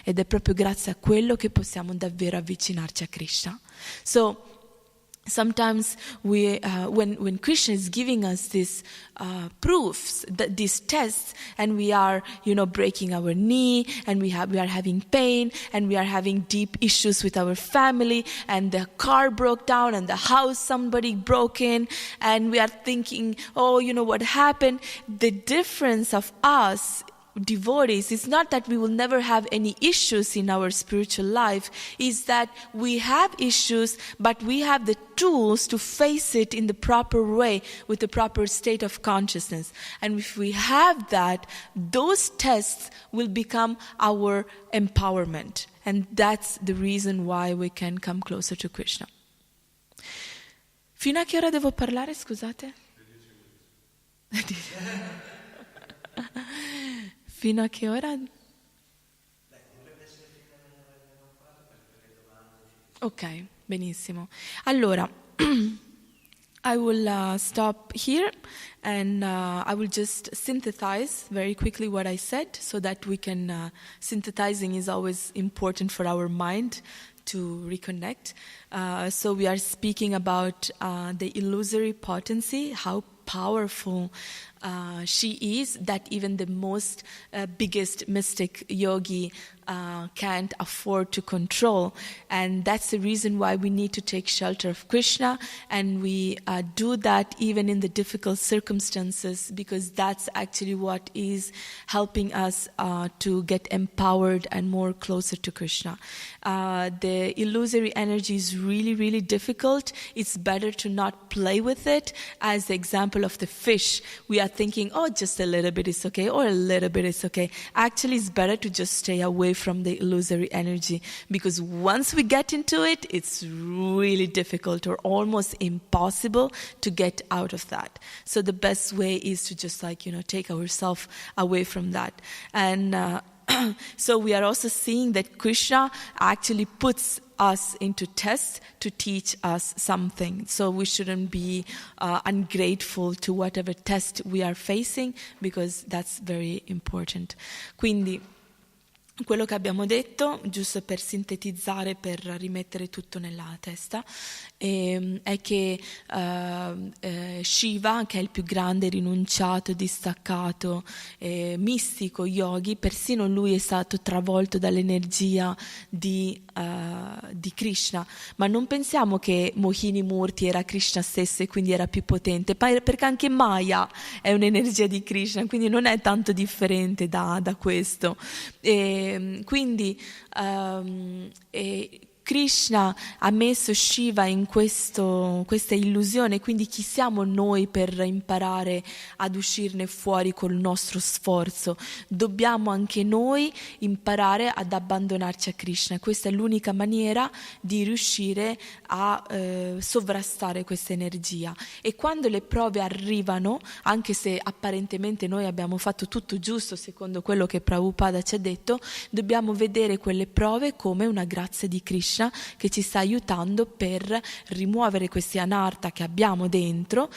Speaker 1: Ed è proprio grazie a quello che possiamo davvero avvicinarci a Krishna. So sometimes when Krishna is giving us these proofs, these tests, and we are, breaking our knee, and we are having pain, and we are having deep issues with our family, and the car broke down, and the house somebody broke in, and we are thinking, what happened? The difference of us devotees, it's not that we will never have any issues in our spiritual life, is that we have issues, but we have the tools to face it in the proper way, with the proper state of consciousness. And if we have that, those tests will become our empowerment. And that's the reason why we can come closer to Krishna. Fino a che ora devo parlare, scusate? Fino a che ora? Ok, benissimo. Allora, I will stop here and I will just synthesize very quickly what I said so that we can, synthesizing is always important for our mind to reconnect. So we are speaking about the illusory potency, how powerful she is, that even the most biggest mystic yogi can't afford to control. And that's the reason why we need to take shelter of Krishna, and we do that even in the difficult circumstances, because that's actually what is helping us to get empowered and more closer to Krishna. The illusory energy is really, really difficult. It's better to not play with it. As the example of the fish, we are thinking, just a little bit is okay, or a little bit is okay. Actually, it's better to just stay away from the illusory energy, because once we get into it, it's really difficult or almost impossible to get out of that. So the best way is to just take ourselves away from that. And so we are also seeing that Krishna actually puts us into tests to teach us something. So we shouldn't be ungrateful to whatever test we are facing, because that's very important. Quindi quello che abbiamo detto, giusto per sintetizzare, per rimettere tutto nella testa, è che Shiva, che è il più grande, rinunciato, distaccato, mistico, yogi, persino lui è stato travolto dall'energia di Krishna. Ma non pensiamo che Mohini Murti era Krishna stesso e quindi era più potente, perché anche Maya è un'energia di Krishna, quindi non è tanto differente da questo. Quindi Krishna ha messo Shiva in questa illusione, quindi chi siamo noi per imparare ad uscirne fuori col nostro sforzo? Dobbiamo anche noi imparare ad abbandonarci a Krishna. Questa è l'unica maniera di riuscire a sovrastare questa energia. E quando le prove arrivano, anche se apparentemente noi abbiamo fatto tutto giusto secondo quello che Prabhupada ci ha detto, dobbiamo vedere quelle prove come una grazia di Krishna che ci sta aiutando per rimuovere questi anarta che abbiamo dentro,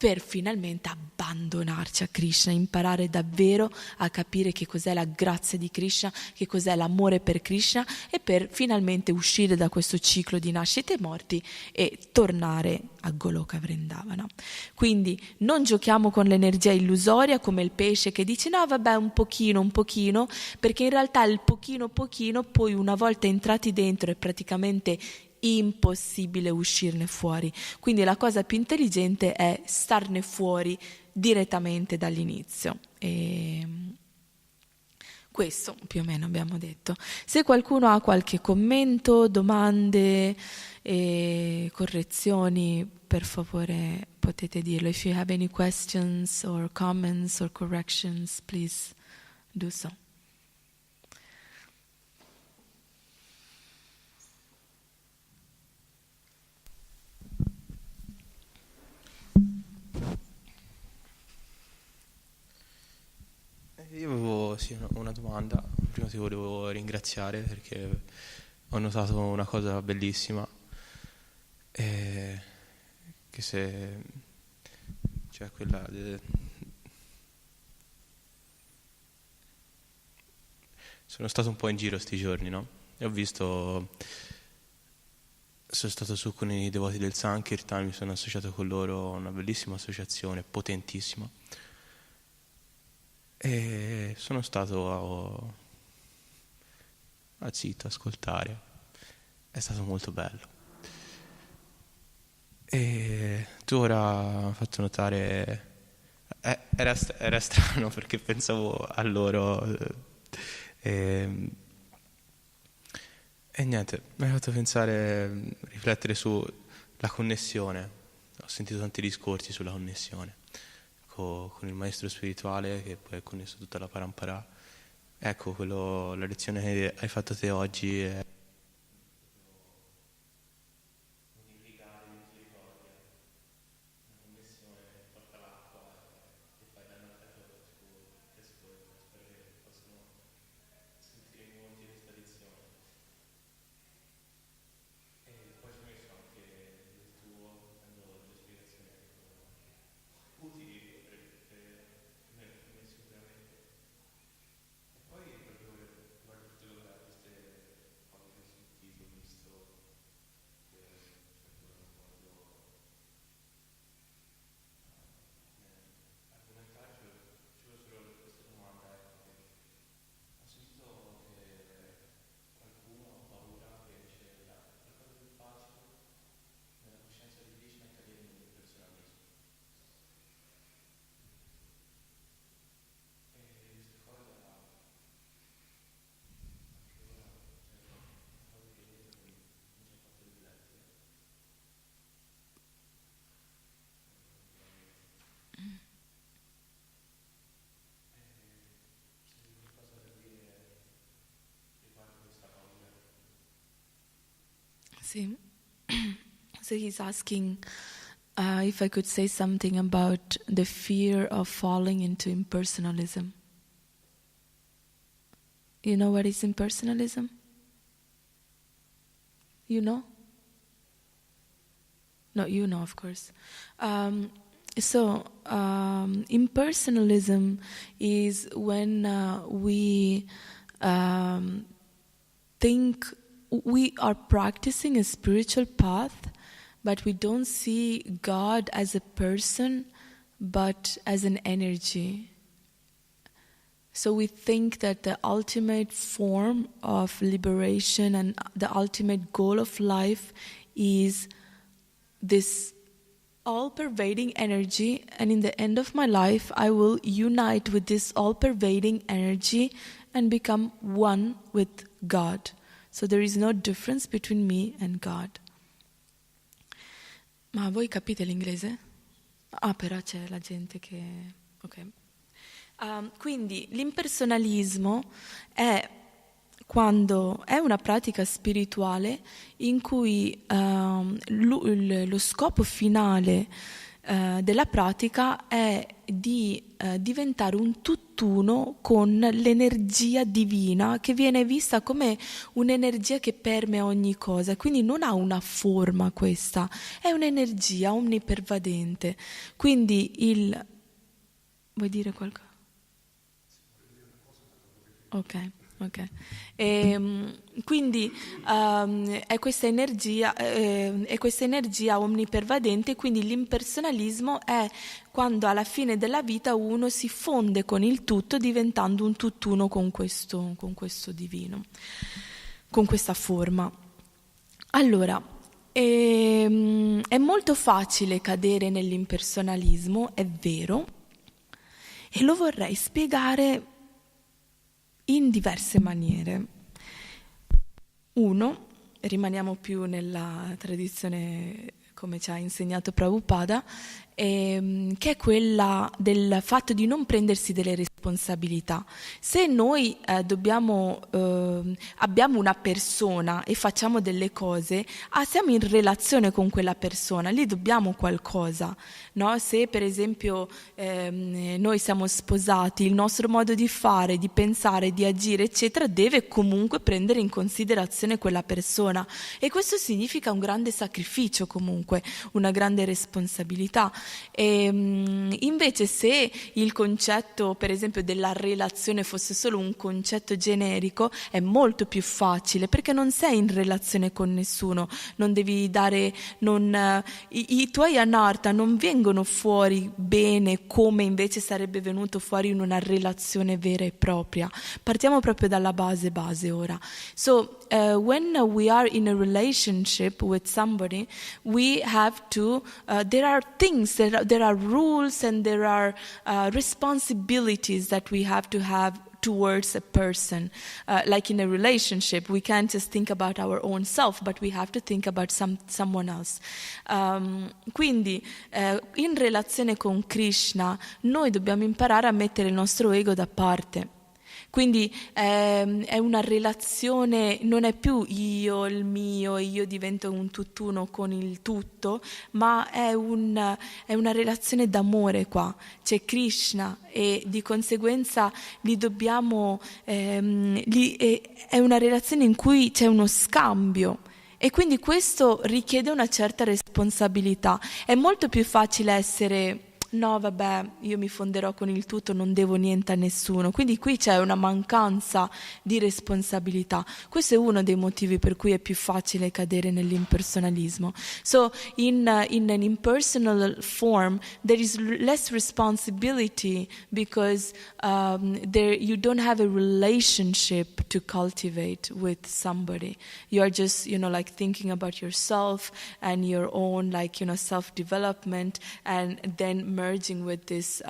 Speaker 1: per finalmente abbandonarci a Krishna, imparare davvero a capire che cos'è la grazia di Krishna, che cos'è l'amore per Krishna, e per finalmente uscire da questo ciclo di nascite e morti e tornare a Goloka Vrindavana. Quindi non giochiamo con l'energia illusoria come il pesce che dice no vabbè un pochino, perché in realtà il pochino poi una volta entrati dentro è praticamente impossibile uscirne fuori. Quindi la cosa più intelligente è starne fuori direttamente dall'inizio. Questo più o meno abbiamo detto. Se qualcuno ha qualche commento, domande e correzioni, per favore potete dirlo. If you have any questions or comments or corrections, please do so.
Speaker 2: Io avevo una domanda. Prima ti volevo ringraziare perché ho notato una cosa bellissima, che se cioè sono stato un po' in giro sti giorni, no? E sono stato su con i devoti del Sankirtan, mi sono associato con loro a una bellissima associazione, potentissima. E sono stato a zitto, ascoltare. È stato molto bello. E tu ora hai fatto notare... era strano perché pensavo a loro. E niente, mi ha fatto pensare, riflettere sulla connessione. Ho sentito tanti discorsi sulla connessione con il maestro spirituale che poi è connesso a tutta la parampara. Ecco, la lezione che hai fatto te oggi è unificare la misericordia, una connessione porta l'acqua che fai da una terra che ascolta. Spero che possano sentire molti questa lezione. E poi ci ho messo anche del tuo, dando delle spiegazioni utili per me sicuramente. E poi proprio guardo tutte queste cose che ho sentito, visto che argomentare, c'è solo questa domanda, che ho sentito che qualcuno ha paura che c'è la cosa più facile nella coscienza di Krishna è cadere nell'impersonalismo. E questa cosa
Speaker 1: Sì. So he's asking if I could say something about the fear of falling into impersonalism. You know what is impersonalism? You know? No, you know, of course. Impersonalism is when we think we are practicing a spiritual path, but we don't see God as a person, but as an energy. So we think that the ultimate form of liberation and the ultimate goal of life is this all-pervading energy, and in the end of my life I will unite with this all-pervading energy and become one with God. So there is no difference between me and God. Ma voi capite l'inglese? Ah, però c'è la gente che... Ok. Quindi l'impersonalismo è quando è una pratica spirituale in cui lo scopo finale della pratica è di diventare un tutt'uno con l'energia divina, che viene vista come un'energia che permea ogni cosa, quindi non ha una forma questa, è un'energia omnipervadente. Quindi vuoi dire qualcosa? Ok. Quindi è questa energia omnipervadente, quindi l'impersonalismo è quando alla fine della vita uno si fonde con il tutto, diventando un tutt'uno con questo divino, con questa forma. Allora, è molto facile cadere nell'impersonalismo, è vero, e lo vorrei spiegare in diverse maniere. Uno, rimaniamo più nella tradizione come ci ha insegnato Prabhupada, che è quella del fatto di non prendersi delle responsabilità. Se noi abbiamo una persona e facciamo delle cose, siamo in relazione con quella persona, lì dobbiamo qualcosa, no? Se per esempio noi siamo sposati, il nostro modo di fare, di pensare, di agire, eccetera, deve comunque prendere in considerazione quella persona, e questo significa un grande sacrificio comunque, una grande responsabilità. E, invece se il concetto per esempio della relazione fosse solo un concetto generico, è molto più facile, perché non sei in relazione con nessuno, non devi dare, i tuoi anartha non vengono fuori bene come invece sarebbe venuto fuori in una relazione vera e propria. Partiamo proprio dalla base ora. So when we are in a relationship with somebody, we have to, there are things, there are rules, and there are responsibilities that we have towards a person. Like in a relationship, we can't just think about our own self, but we have to think about someone else. Quindi in relazione con Krishna noi dobbiamo imparare a mettere il nostro ego da parte. Quindi è una relazione, non è più io, il mio, io divento un tutt'uno con il tutto, ma è una relazione d'amore qua. C'è Krishna e di conseguenza è una relazione in cui c'è uno scambio. E quindi questo richiede una certa responsabilità. È molto più facile essere... no, vabbè, io mi fonderò con il tutto, non devo niente a nessuno. Quindi qui c'è una mancanza di responsabilità. Questo è uno dei motivi per cui è più facile cadere nell'impersonalismo. So, in an impersonal form, there is less responsibility because you don't have a relationship to cultivate with somebody. You are just, like thinking about yourself and your own, self-development, and then merging with this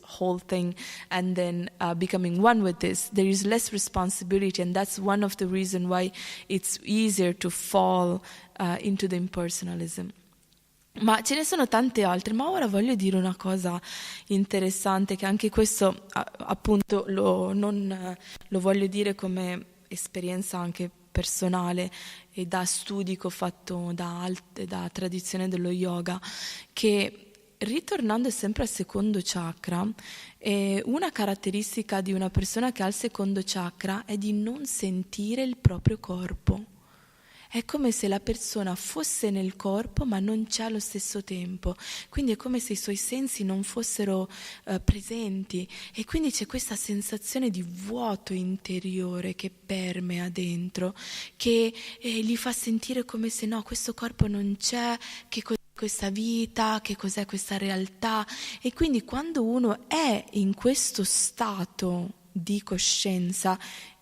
Speaker 1: whole thing, and then becoming one with this. There is less responsibility, and that's one of the reasons why it's easier to fall into the impersonalism. Ma ce ne sono tante altre, ma ora voglio dire una cosa interessante, che anche questo appunto lo voglio dire come esperienza anche personale e da studi che ho fatto da tradizione dello yoga, che ritornando sempre al secondo chakra, una caratteristica di una persona che ha il secondo chakra è di non sentire il proprio corpo. È come se la persona fosse nel corpo ma non c'è allo stesso tempo, quindi è come se i suoi sensi non fossero presenti, e quindi c'è questa sensazione di vuoto interiore che permea dentro, che gli fa sentire come se no, questo corpo non c'è, che cos'è questa vita, che cos'è questa realtà. E quindi quando uno è in questo stato di coscienza,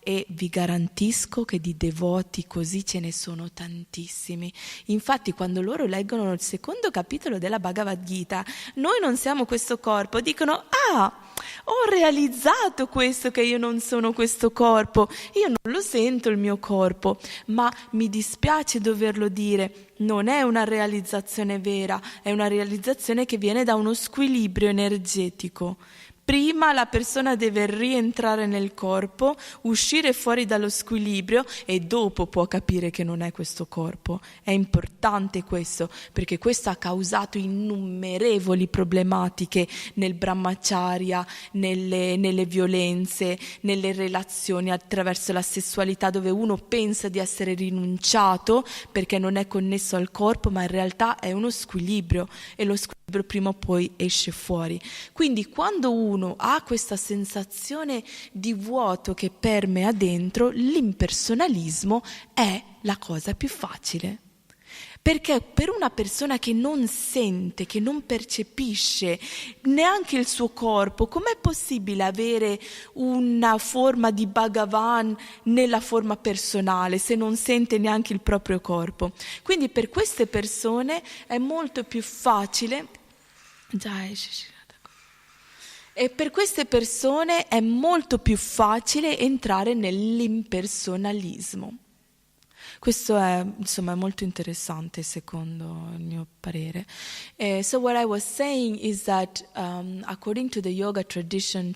Speaker 1: e vi garantisco che di devoti così ce ne sono tantissimi. Infatti quando loro leggono il secondo capitolo della Bhagavad Gita, noi non siamo questo corpo, dicono: ho realizzato questo, che io non sono questo corpo, io non lo sento il mio corpo. Ma mi dispiace doverlo dire, non è una realizzazione vera, è una realizzazione che viene da uno squilibrio energetico. Prima la persona deve rientrare nel corpo, uscire fuori dallo squilibrio, e dopo può capire che non è questo corpo. È importante questo, perché questo ha causato innumerevoli problematiche nel brahmacharya, nelle violenze, nelle relazioni attraverso la sessualità, dove uno pensa di essere rinunciato perché non è connesso al corpo, ma in realtà è uno squilibrio, e lo squilibrio prima o poi esce fuori. Quindi quando uno ha questa sensazione di vuoto che permea dentro, l'impersonalismo è la cosa più facile. Perché per una persona che non sente, che non percepisce neanche il suo corpo, com'è possibile avere una forma di Bhagavan nella forma personale se non sente neanche il proprio corpo? Quindi per queste persone è molto più facile. E per queste persone è molto più facile entrare nell'impersonalismo. Questo è, insomma, molto interessante secondo il mio parere. So what I was saying is that according to the yoga tradition,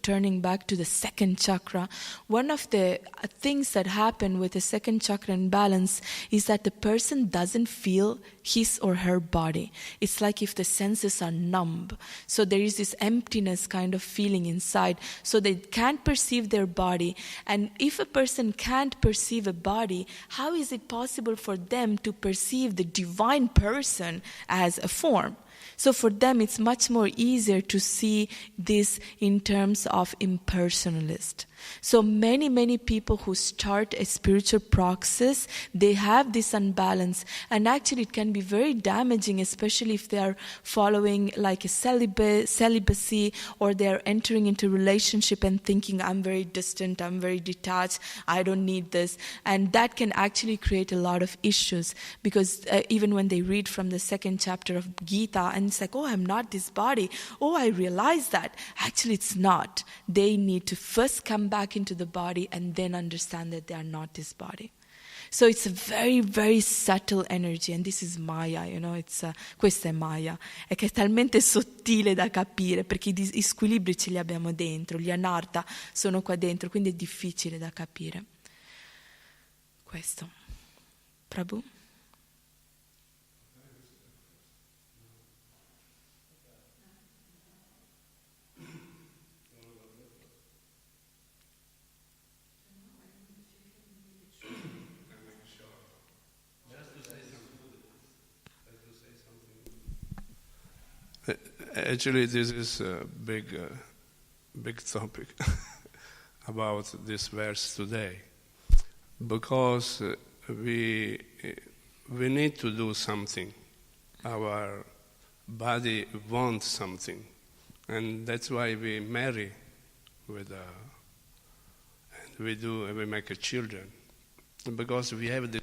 Speaker 1: turning back to the second chakra, one of the things that happen with the second chakra imbalance is that the person doesn't feel his or her body. It's like if the senses are numb. So there is this emptiness kind of feeling inside. So they can't perceive their body. And if a person can't perceive a body, how is it possible for them to perceive the divine person as a form? So for them, it's much more easier to see this in terms of impersonalist. So many people who start a spiritual praxis, they have this unbalance, and actually it can be very damaging, especially if they are following like a celibacy, or they are entering into relationship and thinking, I'm very distant, I'm very detached, I don't need this. And that can actually create a lot of issues, because even when they read from the second chapter of Gita, and it's like, oh, I'm not this body. Oh, I realize that. Actually, it's not. They need to first come back into the body and then understand that they are not this body. So it's a very, very subtle energy, and this is Maya, questa è Maya, e che è talmente sottile da capire, perché gli squilibri ce li abbiamo dentro, gli anarta sono qua dentro, quindi è difficile da capire. Questo. Prabhu?
Speaker 3: Actually, this is a big topic about this verse today, because we need to do something. Our body wants something, and that's why we marry and we make a children, because we have this.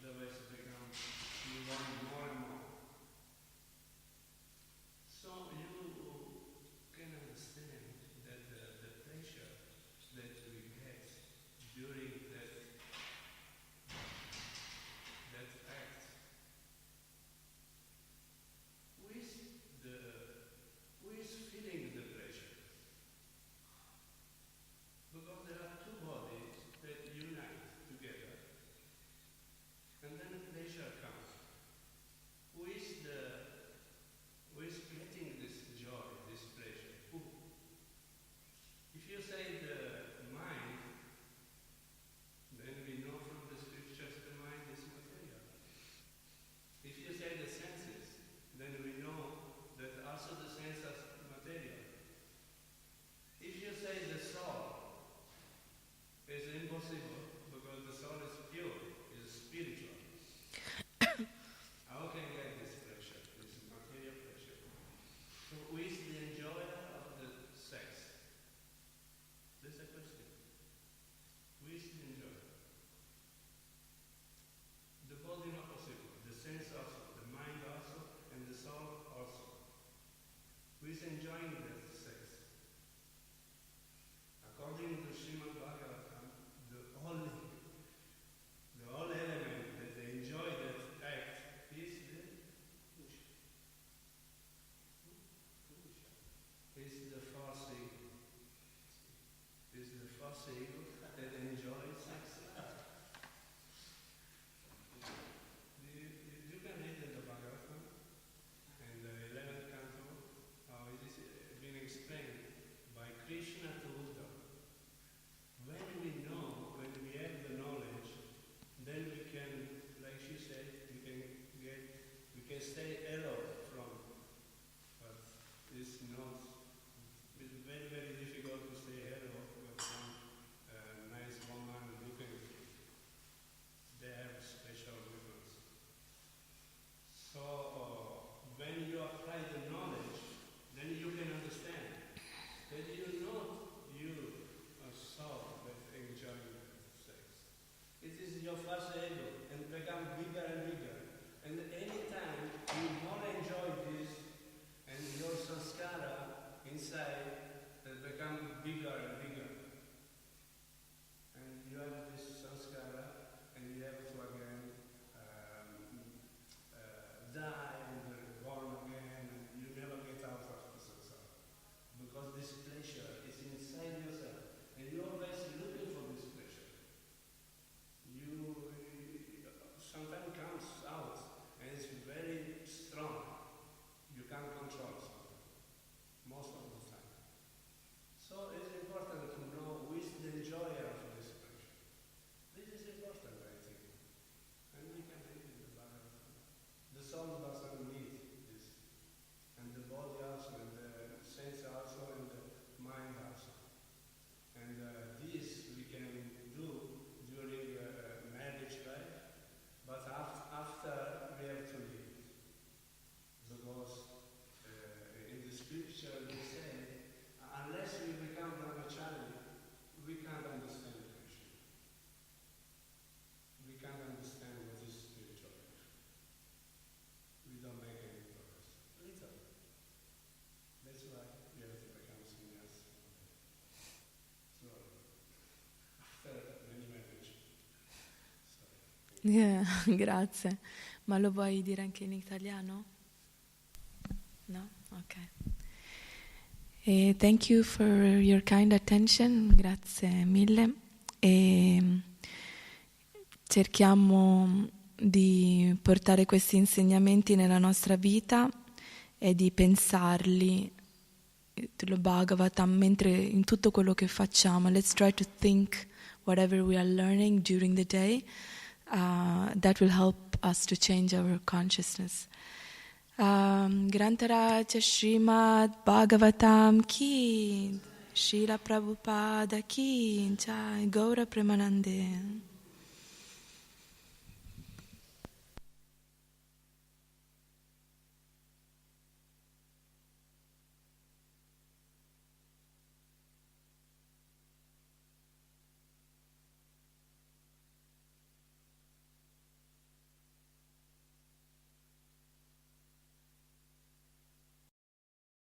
Speaker 3: Otherwise
Speaker 1: Grazie. Ma lo vuoi dire anche in italiano? No? Ok. Thank you for your kind attention, grazie mille. E cerchiamo di portare questi insegnamenti nella nostra vita e di pensarli, lo Bhagavatam, mentre in tutto quello che facciamo. Let's try to think whatever we are learning during the day. That will help us to change our consciousness. Grantaraja Srimad Bhagavatam ki, Srila Prabhupada ki, Jai Gaura Premanande.